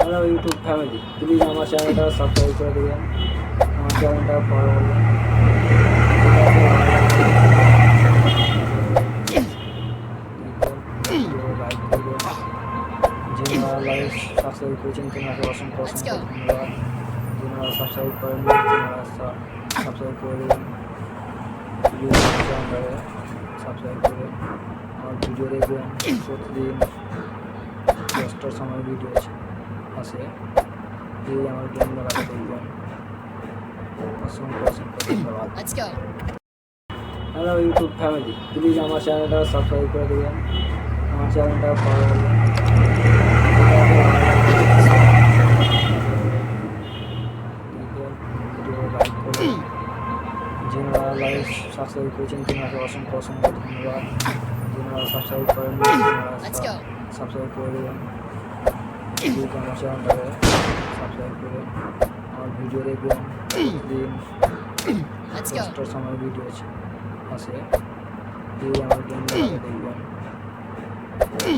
Hello YouTube family, please আমার চ্যানেলটা subscribe করে দেবেন, আমার চ্যানেলটা ফলো করবেন। ভিডিও লাইক করবেন, যারা লাইক সাবস্ক্রাইব করেছেন তেনাকে অসংখ্য অসংখ্য ধন্যবাদ। যারা সাবস্ক্রাইব করেননি তেনারা সাবস্ক্রাইব করে দেবেন, প্লিজ আমার চ্যানেলটাকে সাবস্ক্রাইব করে আমার ভিডিও দেখবেন। প্রতিদিন 10টার সময় ভিডিও আসে, প্লিজ আমার ভিডিওটাকে দেখবেন। অসংখ্য অসংখ্য ধন্যবাদ। হ্যালো ইউটিউব ফ্যামিলি, প্লিজ আমার চ্যানেলটা সাবস্ক্রাইব করে দেবেন, আমার চ্যানেলটা ফলো করবেন। ভিডিও লাইক করবেন, যারা লাইক সাবস্ক্রাইব করেছেন তেনাকে অসংখ্য অসংখ্য ধন্যবাদ। যারা সাবস্ক্রাইব করেননি তেনারা সাবস্ক্রাইব করে দেবেন, প্লিজ আমার চ্যানেলটাকে সাবস্ক্রাইব করে আমার ভিডিও দেখবেন। প্রতিদিন 10টার সময় ভিডিও আসে, প্লিজ আমার ভিডিওটাকে দেখবেন।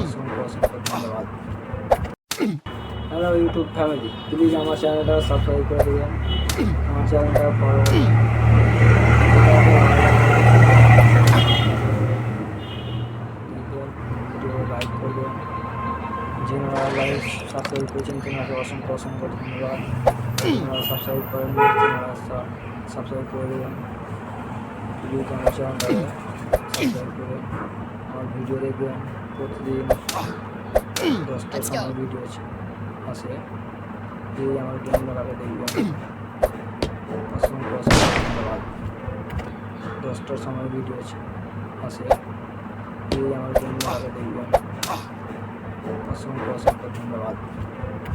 অসংখ্য অসংখ্য ধন্যবাদ। হ্যালো ইউটিউব ফ্যামিলি, প্লিজ আমার চ্যানেলটা সাবস্ক্রাইব করে দেবেন, আমার চ্যানেলটা ফলো করবেন। ভিডিও লাইক করবেন, যারা লাইক সাবস্ক্রাইব করেছেন তেনাকে অসংখ্য অসংখ্য ধন্যবাদ। যারা সাবস্ক্রাইব করেননি তেনারা সাবস্ক্রাইব করে দেবেন, প্লিজ আমার চ্যানেলটাকে সাবস্ক্রাইব করে আমার ভিডিও দেখবেন। প্রতিদিন 10টার সময় ভিডিও আসে, প্লিজ আমার ভিডিওটাকে দেখবেন। অসংখ্য অসংখ্য ধন্যবাদ। 10টার সময় ভিডিও আসে, প্লিজ আমার ভিডিওটাকে দেখবেন। অসংখ্য অসংখ্য ধন্যবাদ।